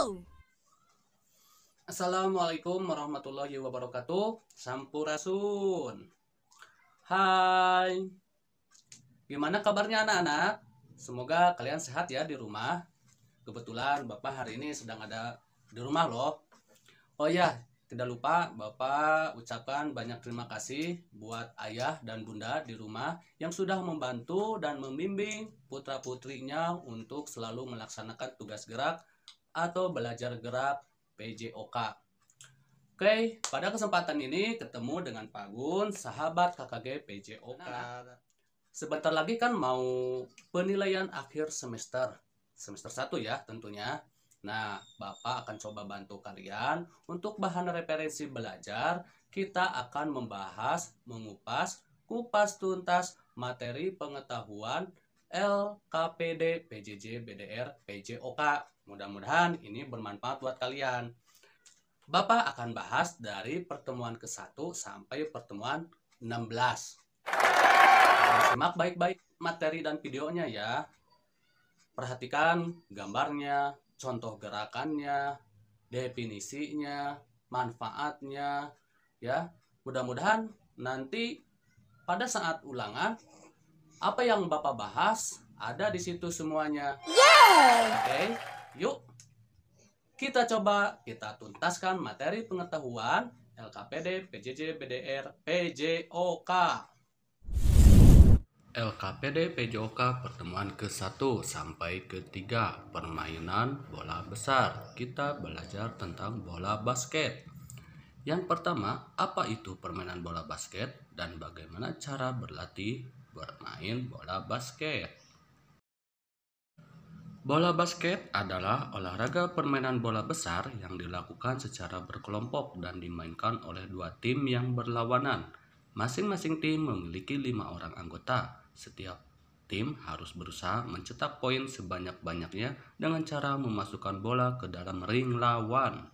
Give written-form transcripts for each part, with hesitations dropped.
go! Assalamualaikum warahmatullahi wabarakatuh. Sampurasun. Hai. Gimana kabarnya anak-anak? Semoga kalian sehat ya di rumah. Kebetulan Bapak hari ini sedang ada di rumah loh. Oh ya, tidak lupa Bapak ucapkan banyak terima kasih buat ayah dan bunda di rumah yang sudah membantu dan membimbing putra-putrinya untuk selalu melaksanakan tugas gerak atau belajar gerak PJOK. Oke, pada kesempatan ini ketemu dengan Pak Gun, sahabat KKG PJOK. Sebentar lagi kan mau penilaian akhir semester 1 ya tentunya. Nah, Bapak akan coba bantu kalian untuk bahan referensi belajar. Kita akan membahas, mengupas, kupas tuntas materi pengetahuan LKPD, PJJ, BDR, PJOK. Mudah-mudahan ini bermanfaat buat kalian. Bapak akan bahas dari pertemuan ke-1 sampai pertemuan 16. Simak baik-baik materi dan videonya ya. Perhatikan gambarnya, contoh gerakannya, definisinya, manfaatnya ya. Mudah-mudahan nanti pada saat ulangan apa yang Bapak bahas ada di situ semuanya. Oke, yuk kita coba tuntaskan materi pengetahuan LKPD, PJJ, BDR, PJOK. LKPD PJOK pertemuan ke-1 sampai ke-3, permainan bola besar. Kita belajar tentang bola basket. Yang pertama, apa itu permainan bola basket dan bagaimana cara berlatih bermain bola basket? Bola basket adalah olahraga permainan bola besar yang dilakukan secara berkelompok dan dimainkan oleh dua tim yang berlawanan. Masing-masing tim memiliki 5 orang anggota. Setiap tim harus berusaha mencetak poin sebanyak-banyaknya dengan cara memasukkan bola ke dalam ring lawan.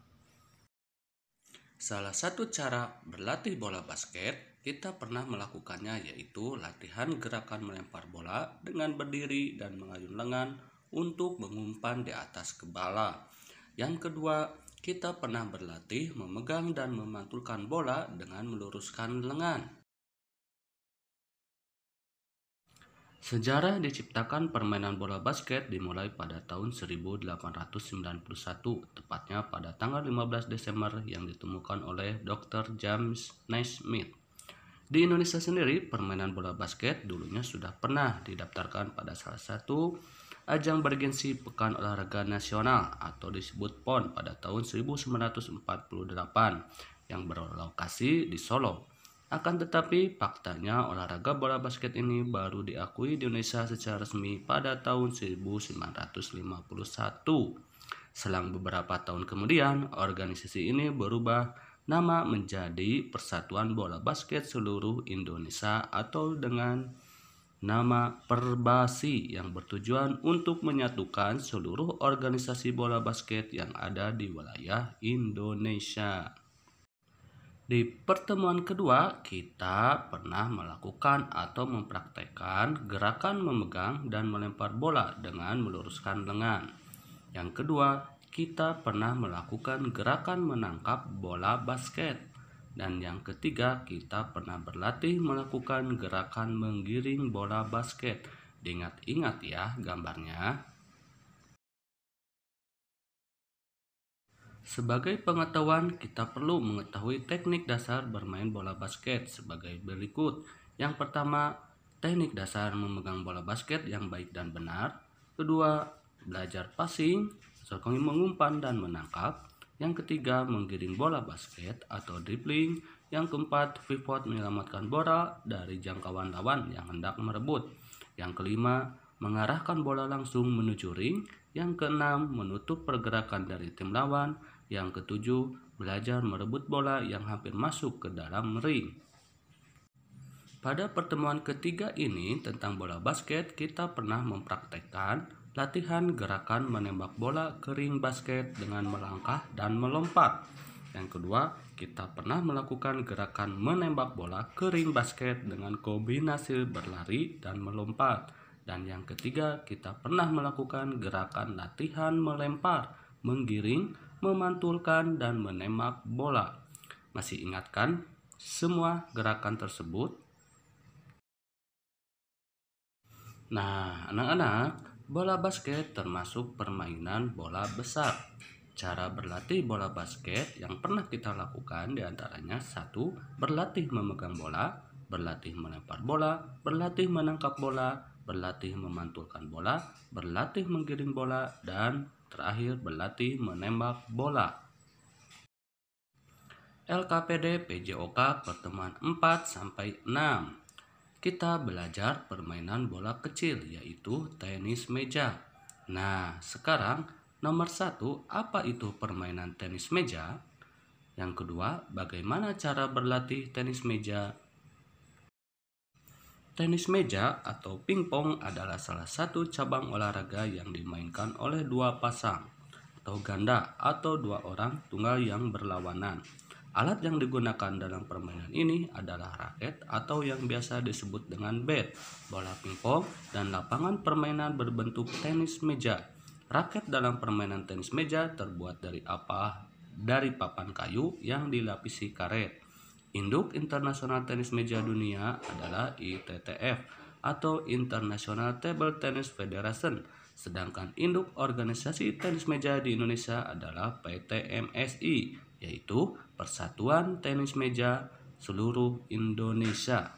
Salah satu cara berlatih bola basket kita pernah melakukannya yaitu latihan gerakan melempar bola dengan berdiri dan mengayun lengan untuk mengumpan di atas kepala. Yang kedua, kita pernah berlatih memegang dan memantulkan bola dengan meluruskan lengan. Sejarah diciptakan permainan bola basket dimulai pada tahun 1891, tepatnya pada tanggal 15 Desember yang ditemukan oleh Dr. James Naismith. Di Indonesia sendiri, permainan bola basket dulunya sudah pernah didaftarkan pada salah satu ajang bergensi Pekan Olahraga Nasional atau disebut PON pada tahun 1948 yang berlokasi di Solo. Akan tetapi, faktanya olahraga bola basket ini baru diakui di Indonesia secara resmi pada tahun 1951. Selang beberapa tahun kemudian, organisasi ini berubah nama menjadi Persatuan Bola Basket Seluruh Indonesia atau dengan nama Perbasi yang bertujuan untuk menyatukan seluruh organisasi bola basket yang ada di wilayah Indonesia. Di pertemuan kedua, kita pernah melakukan atau mempraktekkan gerakan memegang dan melempar bola dengan meluruskan lengan. Yang kedua, kita pernah melakukan gerakan menangkap bola basket. Dan yang ketiga, kita pernah berlatih melakukan gerakan menggiring bola basket. Diingat-ingat ya gambarnya. Sebagai pengetahuan, kita perlu mengetahui teknik dasar bermain bola basket sebagai berikut. Yang pertama, teknik dasar memegang bola basket yang baik dan benar. Kedua, belajar passing, serta mengumpan dan menangkap. Yang ketiga, menggiring bola basket atau dribbling. Yang keempat, pivot menyelamatkan bola dari jangkauan lawan yang hendak merebut. Yang kelima, mengarahkan bola langsung menuju ring. Yang keenam, menutup pergerakan dari tim lawan. Yang ketujuh, belajar merebut bola yang hampir masuk ke dalam ring. Pada pertemuan ketiga ini tentang bola basket, kita pernah mempraktekkan latihan gerakan menembak bola ke ring basket dengan melangkah dan melompat. Yang kedua, kita pernah melakukan gerakan menembak bola ke ring basket dengan kombinasi berlari dan melompat. Dan yang ketiga, kita pernah melakukan gerakan latihan melempar menggiring, memantulkan, dan menembak bola. Masih ingat kan semua gerakan tersebut? Nah, anak-anak, bola basket termasuk permainan bola besar. Cara berlatih bola basket yang pernah kita lakukan diantaranya: 1. Berlatih memegang bola, berlatih melempar bola, berlatih menangkap bola, berlatih memantulkan bola, berlatih menggiring bola, dan terakhir berlatih menembak bola. LKPD PJOK pertemuan 4-6. Kita belajar permainan bola kecil, yaitu tenis meja. Nah, sekarang nomor 1, apa itu permainan tenis meja? Yang kedua, bagaimana cara berlatih tenis meja? Tenis meja atau pingpong adalah salah satu cabang olahraga yang dimainkan oleh dua pasang atau ganda atau dua orang tunggal yang berlawanan. Alat yang digunakan dalam permainan ini adalah raket atau yang biasa disebut dengan bat, bola pingpong, dan lapangan permainan berbentuk tenis meja. Raket dalam permainan tenis meja terbuat dari papan kayu yang dilapisi karet. Induk Internasional Tenis Meja Dunia adalah ITTF atau International Table Tennis Federation, sedangkan induk organisasi tenis meja di Indonesia adalah PTMSI, yaitu Persatuan Tenis Meja Seluruh Indonesia.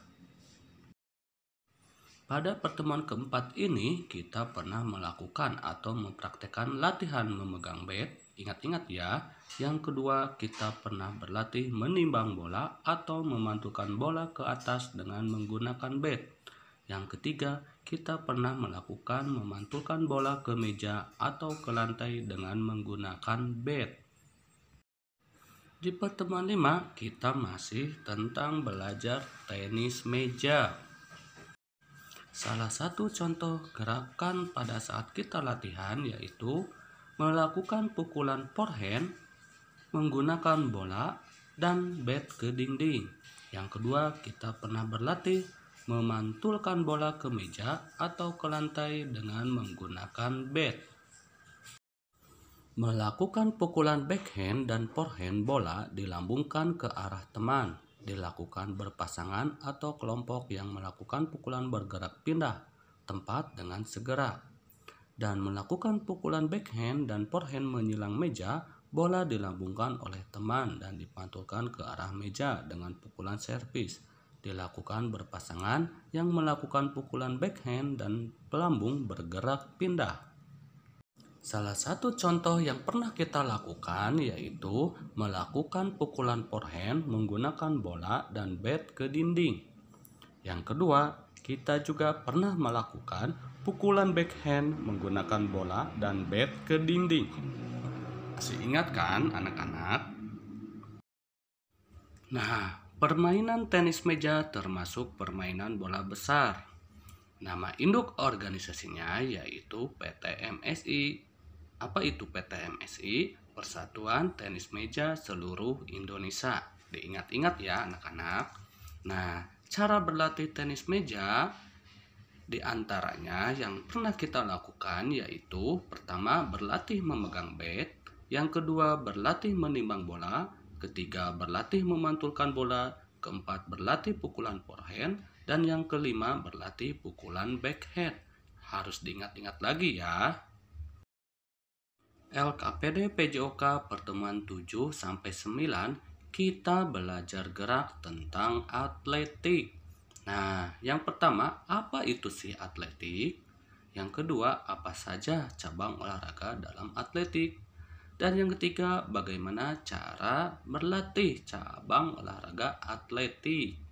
Pada pertemuan keempat ini, kita pernah melakukan atau mempraktekkan latihan memegang bat. Ingat-ingat ya. Yang kedua, kita pernah berlatih menimbang bola atau memantulkan bola ke atas dengan menggunakan bat. Yang ketiga, kita pernah melakukan memantulkan bola ke meja atau ke lantai dengan menggunakan bat. Di pertemuan 5, kita masih tentang belajar tenis meja. Salah satu contoh gerakan pada saat kita latihan yaitu melakukan pukulan forehand menggunakan bola dan bat ke dinding. Yang kedua, kita pernah berlatih memantulkan bola ke meja atau ke lantai dengan menggunakan bat. Melakukan pukulan backhand dan forehand bola dilambungkan ke arah teman. Dilakukan berpasangan atau kelompok yang melakukan pukulan bergerak pindah tempat dengan segera. Dan melakukan pukulan backhand dan forehand menyilang meja, bola dilambungkan oleh teman dan dipantulkan ke arah meja dengan pukulan servis. Dilakukan berpasangan yang melakukan pukulan backhand dan pelambung bergerak pindah. Salah satu contoh yang pernah kita lakukan yaitu melakukan pukulan forehand menggunakan bola dan bat ke dinding. Yang kedua, kita juga pernah melakukan pukulan backhand menggunakan bola dan bat ke dinding. Masih ingat kan anak-anak? Nah, permainan tenis meja termasuk permainan bola besar. Nama induk organisasinya yaitu PTMSI. Apa itu PTMSI? Persatuan Tenis Meja Seluruh Indonesia. Diingat-ingat ya anak-anak. Nah, cara berlatih tenis meja diantaranya yang pernah kita lakukan yaitu pertama berlatih memegang bat, yang kedua berlatih menimbang bola, ketiga berlatih memantulkan bola, keempat berlatih pukulan forehand, dan yang kelima berlatih pukulan backhand. Harus diingat-ingat lagi ya. LKPD PJOK pertemuan 7-9 kita belajar gerak tentang atletik. Nah, yang pertama, apa itu sih atletik? Yang kedua, apa saja cabang olahraga dalam atletik? Dan yang ketiga, bagaimana cara berlatih cabang olahraga atletik?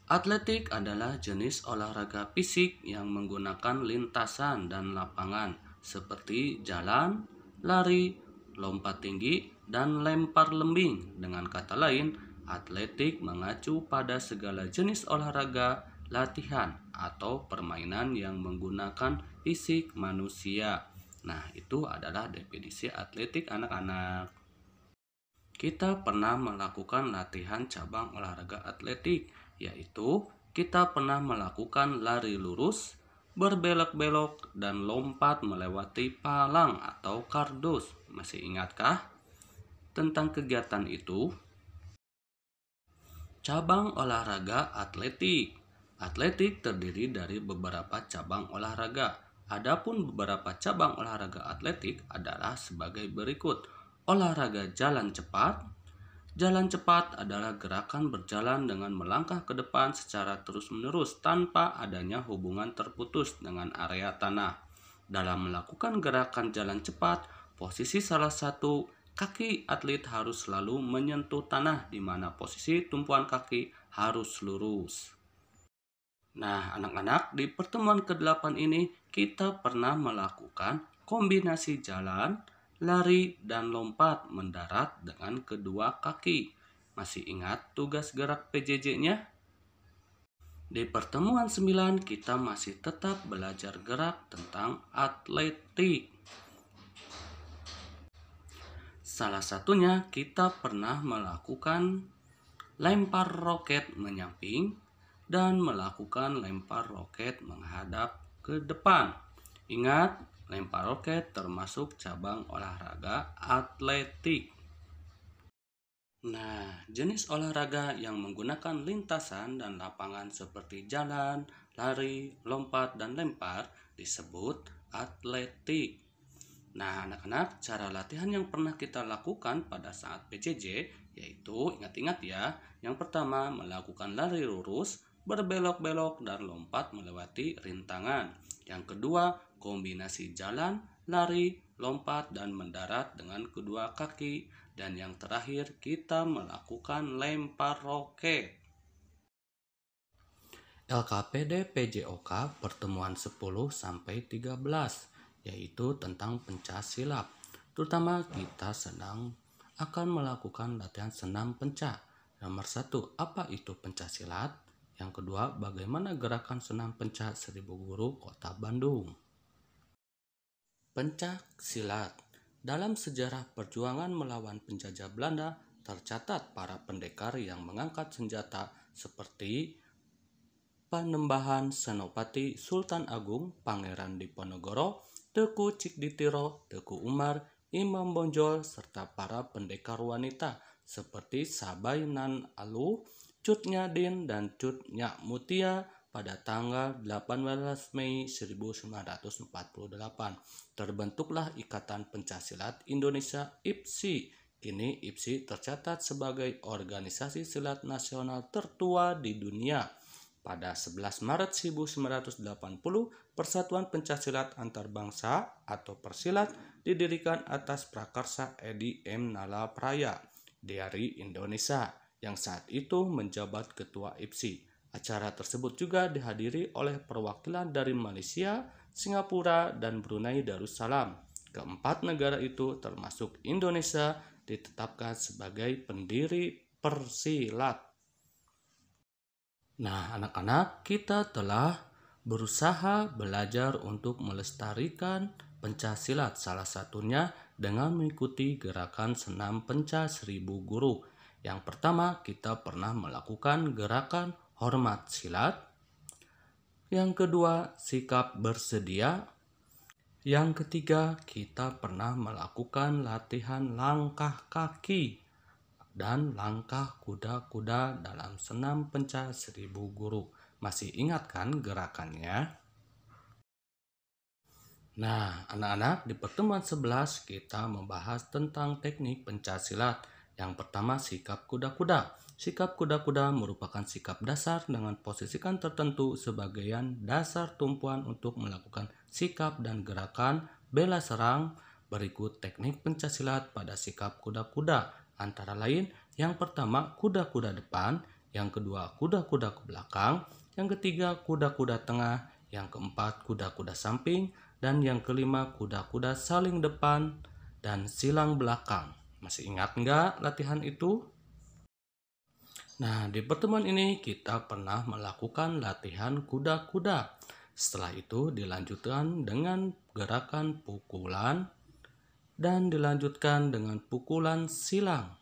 Atletik adalah jenis olahraga fisik yang menggunakan lintasan dan lapangan seperti jalan, lari, lompat tinggi, dan lempar lembing. Dengan kata lain, atletik mengacu pada segala jenis olahraga, latihan, atau permainan yang menggunakan fisik manusia. Nah, itu adalah definisi atletik anak-anak. Kita pernah melakukan latihan cabang olahraga atletik, yaitu kita pernah melakukan lari lurus, berbelok-belok, dan lompat melewati palang atau kardus. Masih ingatkah tentang kegiatan itu? Cabang olahraga atletik. Atletik terdiri dari beberapa cabang olahraga. Adapun beberapa cabang olahraga atletik adalah sebagai berikut. Olahraga jalan cepat. Jalan cepat adalah gerakan berjalan dengan melangkah ke depan secara terus-menerus tanpa adanya hubungan terputus dengan area tanah. Dalam melakukan gerakan jalan cepat, posisi salah satu kaki atlet harus selalu menyentuh tanah, di mana posisi tumpuan kaki harus lurus. Nah, anak-anak, di pertemuan ke-8 ini kita pernah melakukan kombinasi jalan, lari, dan lompat mendarat dengan kedua kaki. Masih ingat tugas gerak PJJ-nya? Di pertemuan 9 kita masih tetap belajar gerak tentang atletik. Salah satunya kita pernah melakukan lempar roket menyamping dan melakukan lempar roket menghadap ke depan. Ingat, lempar roket termasuk cabang olahraga atletik. Nah, jenis olahraga yang menggunakan lintasan dan lapangan seperti jalan, lari, lompat, dan lempar disebut atletik. Nah, anak-anak, cara latihan yang pernah kita lakukan pada saat PJJ yaitu, ingat-ingat ya, yang pertama melakukan lari lurus, berbelok-belok, dan lompat melewati rintangan. Yang kedua, kombinasi jalan, lari, lompat, dan mendarat dengan kedua kaki. Dan yang terakhir, kita melakukan lempar roket. LKPD PJOK pertemuan 10-13, yaitu tentang pencaksilat. Terutama kita sedang akan melakukan latihan senam pencak. Nomor 1, apa itu pencaksilat? Yang kedua, bagaimana gerakan senam pencak 1000 Guru Kota Bandung? Pencaksilat. Dalam sejarah perjuangan melawan penjajah Belanda, tercatat para pendekar yang mengangkat senjata seperti Panembahan Senopati Sultan Agung, Pangeran Diponegoro, Teuku Cikditiro, Teuku Umar, Imam Bonjol, serta para pendekar wanita seperti Sabai Nan Alu, Cut Nyadin, dan Cut Nyak Mutia pada tanggal 18 Mei 1948. Terbentuklah Ikatan Pencaksilat Indonesia (IPSI). Kini IPSI tercatat sebagai organisasi silat nasional tertua di dunia. Pada 11 Maret 1980, Persatuan Pencaksilat Antarbangsa atau Persilat didirikan atas prakarsa Edi M. Nalapraya dari Indonesia, yang saat itu menjabat Ketua IPSI. Acara tersebut juga dihadiri oleh perwakilan dari Malaysia, Singapura, dan Brunei Darussalam. Keempat negara itu termasuk Indonesia ditetapkan sebagai pendiri Persilat. Nah, anak-anak, kita telah berusaha belajar untuk melestarikan pencaksilat, salah satunya dengan mengikuti gerakan senam penca 1000 Guru. Yang pertama, kita pernah melakukan gerakan hormat silat. Yang kedua, sikap bersedia. Yang ketiga, kita pernah melakukan latihan langkah kaki dan langkah kuda-kuda dalam senam penca 1000 Guru. Masih ingat kan gerakannya? Nah, anak-anak, di pertemuan 11 kita membahas tentang teknik pencaksilat. Yang pertama, sikap kuda-kuda. Sikap kuda-kuda merupakan sikap dasar dengan posisikan tertentu sebagai dasar tumpuan untuk melakukan sikap dan gerakan bela serang. Berikut teknik pencaksilat pada sikap kuda-kuda. Antara lain, yang pertama kuda-kuda depan, yang kedua kuda-kuda ke belakang, yang ketiga kuda-kuda tengah, yang keempat kuda-kuda samping, dan yang kelima kuda-kuda saling depan dan silang belakang. Masih ingat nggak latihan itu? Nah, di pertemuan ini kita pernah melakukan latihan kuda-kuda. Setelah itu dilanjutkan dengan gerakan pukulan dan dilanjutkan dengan pukulan silang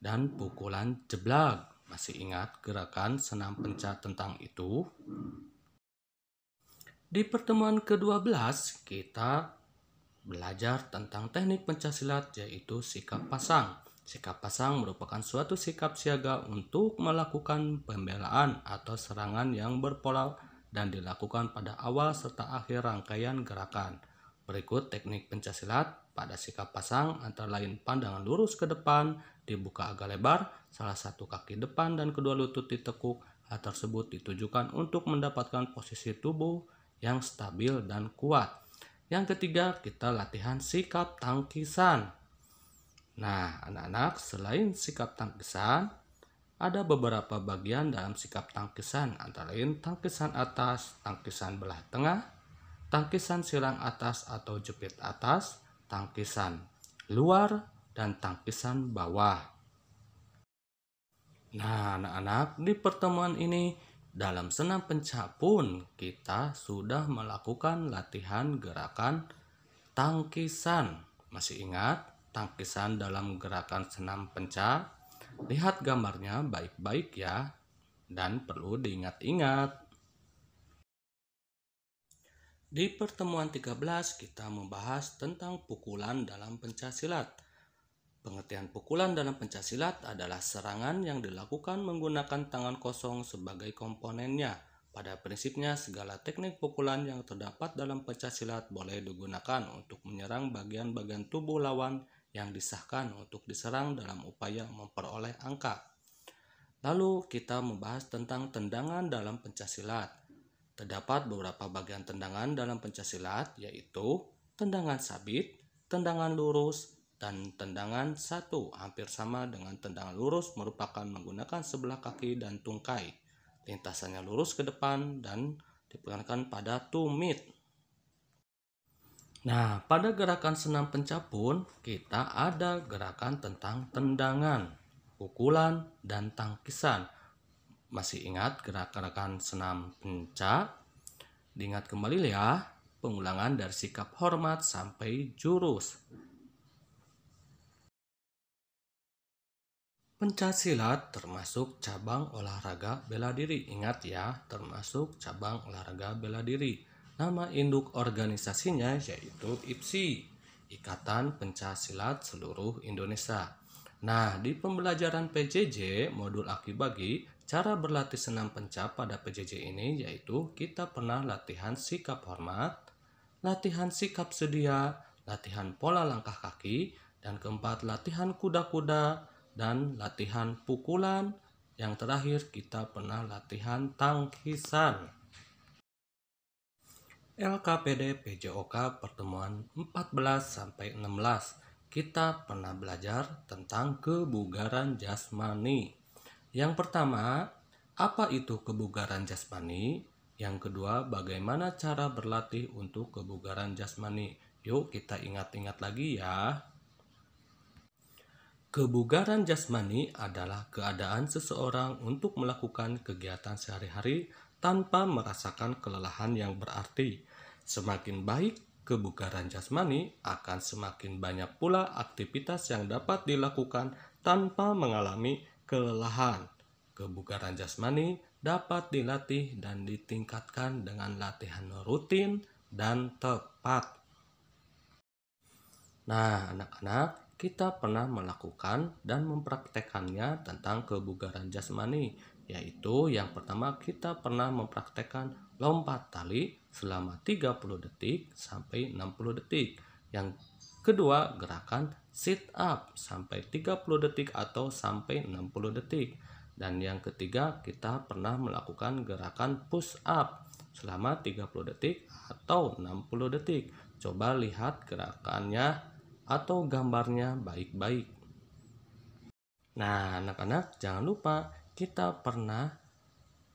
dan pukulan jeblak. Masih ingat gerakan senam penca tentang itu? Di pertemuan ke-12 kita belajar tentang teknik pencaksilat yaitu sikap pasang. Sikap pasang merupakan suatu sikap siaga untuk melakukan pembelaan atau serangan yang berpola dan dilakukan pada awal serta akhir rangkaian gerakan. Berikut teknik pencaksilat pada sikap pasang antara lain pandangan lurus ke depan, dibuka agak lebar, salah satu kaki depan dan kedua lutut ditekuk. Hal tersebut ditujukan untuk mendapatkan posisi tubuh yang stabil dan kuat. Yang ketiga, kita latihan sikap tangkisan. Nah, anak-anak, selain sikap tangkisan, ada beberapa bagian dalam sikap tangkisan, antara lain tangkisan atas, tangkisan belah tengah, tangkisan silang atas atau jepit atas, tangkisan luar, dan tangkisan bawah. Nah, anak-anak, di pertemuan ini dalam senam pencak pun kita sudah melakukan latihan gerakan tangkisan. Masih ingat tangkisan dalam gerakan senam pencak? Lihat gambarnya baik-baik ya, dan perlu diingat-ingat. Di pertemuan 13 kita membahas tentang pukulan dalam pencaksilat. Pengertian pukulan dalam pencaksilat adalah serangan yang dilakukan menggunakan tangan kosong sebagai komponennya. Pada prinsipnya, segala teknik pukulan yang terdapat dalam pencaksilat boleh digunakan untuk menyerang bagian-bagian tubuh lawan yang disahkan untuk diserang dalam upaya memperoleh angka. Lalu kita membahas tentang tendangan dalam pencaksilat. Terdapat beberapa bagian tendangan dalam pencaksilat, yaitu tendangan sabit, tendangan lurus, dan tendangan satu. Hampir sama dengan tendangan lurus merupakan menggunakan sebelah kaki dan tungkai. Lintasannya lurus ke depan dan dipegankan pada tumit. Nah, pada gerakan senam pencak pun kita ada gerakan tentang tendangan, pukulan, dan tangkisan. Masih ingat gerakan senam pencak? Diingat kembali ya, pengulangan dari sikap hormat sampai jurus. Pencaksilat termasuk cabang olahraga bela diri. Ingat ya, termasuk cabang olahraga bela diri. Nama induk organisasinya yaitu IPSI, Ikatan Pencaksilat Seluruh Indonesia. Nah, di pembelajaran PJJ modul Aki-Bagi, cara berlatih senam pencak pada PJJ ini yaitu kita pernah latihan sikap hormat, latihan sikap sedia, latihan pola langkah kaki, dan keempat latihan kuda-kuda, dan latihan pukulan. Yang terakhir kita pernah latihan tangkisan. LKPD PJOK pertemuan 14-16 kita pernah belajar tentang kebugaran jasmani. Yang pertama, apa itu kebugaran jasmani? Yang kedua, bagaimana cara berlatih untuk kebugaran jasmani? Yuk kita ingat-ingat lagi ya. Kebugaran jasmani adalah keadaan seseorang untuk melakukan kegiatan sehari-hari tanpa merasakan kelelahan yang berarti. Semakin baik kebugaran jasmani, akan semakin banyak pula aktivitas yang dapat dilakukan tanpa mengalami kelelahan. Kebugaran jasmani dapat dilatih dan ditingkatkan dengan latihan rutin dan tepat. Nah, anak-anak, kita pernah melakukan dan mempraktekannya tentang kebugaran jasmani, yaitu yang pertama kita pernah mempraktekkan lompat tali selama 30 detik sampai 60 detik. Yang kedua, gerakan sit up sampai 30 detik atau sampai 60 detik. Dan yang ketiga, kita pernah melakukan gerakan push up selama 30 detik atau 60 detik. Coba lihat gerakannya atau gambarnya baik-baik. Nah, anak-anak, jangan lupa kita pernah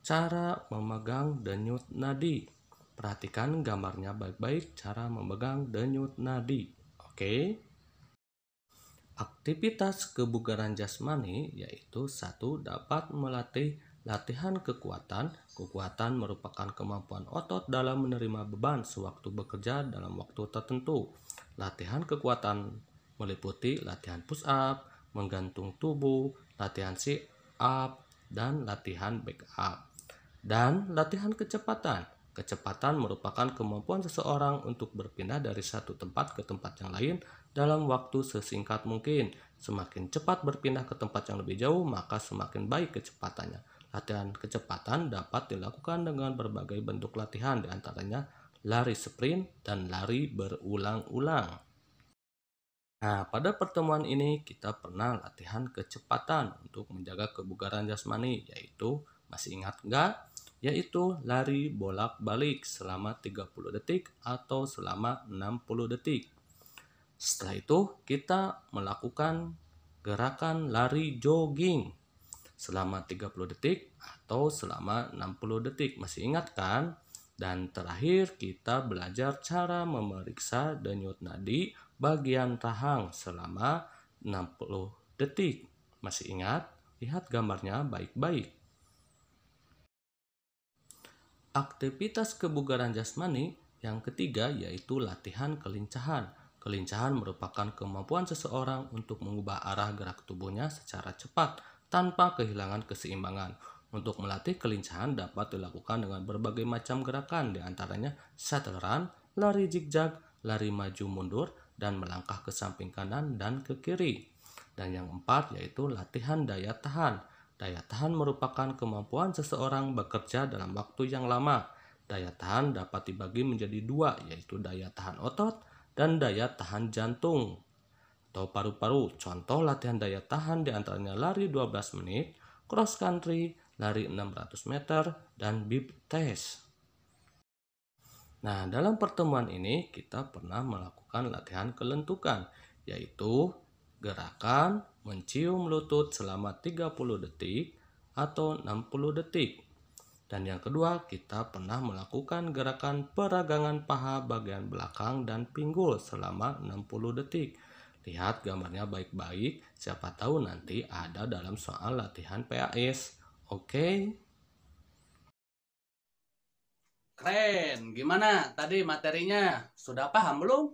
cara memegang denyut nadi. Perhatikan gambarnya baik-baik, cara memegang denyut nadi. Oke? Aktivitas kebugaran jasmani yaitu satu, dapat melatih latihan kekuatan. Kekuatan merupakan kemampuan otot dalam menerima beban sewaktu bekerja dalam waktu tertentu. Latihan kekuatan meliputi latihan push up, menggantung tubuh, latihan sit up, dan latihan back up. Dan latihan kecepatan. Kecepatan merupakan kemampuan seseorang untuk berpindah dari satu tempat ke tempat yang lain dalam waktu sesingkat mungkin. Semakin cepat berpindah ke tempat yang lebih jauh, maka semakin baik kecepatannya. Latihan kecepatan dapat dilakukan dengan berbagai bentuk latihan, diantaranya lari sprint dan lari berulang-ulang. Nah, pada pertemuan ini kita pernah latihan kecepatan untuk menjaga kebugaran jasmani, yaitu, masih ingat nggak? Yaitu lari bolak-balik selama 30 detik atau selama 60 detik. Setelah itu, kita melakukan gerakan lari jogging selama 30 detik atau selama 60 detik. Masih ingat kan? Dan terakhir kita belajar cara memeriksa denyut nadi bagian rahang selama 60 detik. Masih ingat? Lihat gambarnya baik-baik. Aktivitas kebugaran jasmani yang ketiga yaitu latihan kelincahan. Kelincahan merupakan kemampuan seseorang untuk mengubah arah gerak tubuhnya secara cepat tanpa kehilangan keseimbangan. Untuk melatih kelincahan dapat dilakukan dengan berbagai macam gerakan, diantaranya shuttle run, lari zigzag, lari maju mundur, dan melangkah ke samping kanan dan ke kiri. Dan yang keempat yaitu latihan daya tahan. Daya tahan merupakan kemampuan seseorang bekerja dalam waktu yang lama. Daya tahan dapat dibagi menjadi dua, yaitu daya tahan otot dan daya tahan jantung atau paru-paru. Contoh latihan daya tahan diantaranya lari 12 menit, cross country, lari 600 meter, dan bib test. Nah, dalam pertemuan ini kita pernah melakukan latihan kelentukan, yaitu gerakan mencium lutut selama 30 detik atau 60 detik. Dan yang kedua, kita pernah melakukan gerakan peragangan paha bagian belakang dan pinggul selama 60 detik. Lihat gambarnya baik-baik, siapa tahu nanti ada dalam soal latihan PAS. Oke? Keren, gimana tadi materinya? Sudah paham belum?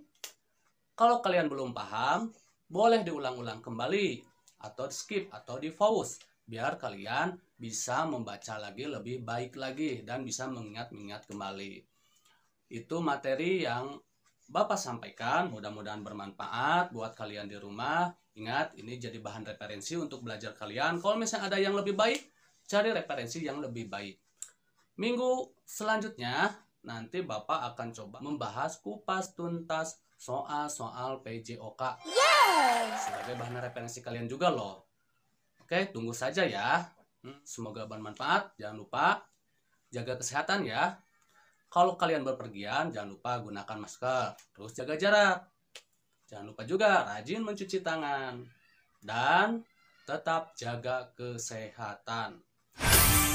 Kalau kalian belum paham, boleh diulang-ulang kembali, atau skip, atau di pause, biar kalian bisa membaca lagi lebih baik lagi, dan bisa mengingat-ingat kembali. Itu materi yang Bapak sampaikan, mudah-mudahan bermanfaat buat kalian di rumah. Ingat, ini jadi bahan referensi untuk belajar kalian. Kalau misalnya ada yang lebih baik, cari referensi yang lebih baik. Minggu selanjutnya, nanti Bapak akan coba membahas kupas tuntas soal-soal PJOK. Sebagai bahan referensi kalian juga loh. Oke, tunggu saja ya. Semoga bermanfaat. Jangan lupa jaga kesehatan ya. Kalau kalian berpergian, jangan lupa gunakan masker. Terus jaga jarak. Jangan lupa juga rajin mencuci tangan. Dan tetap jaga kesehatan.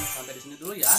Sampai di sini dulu ya.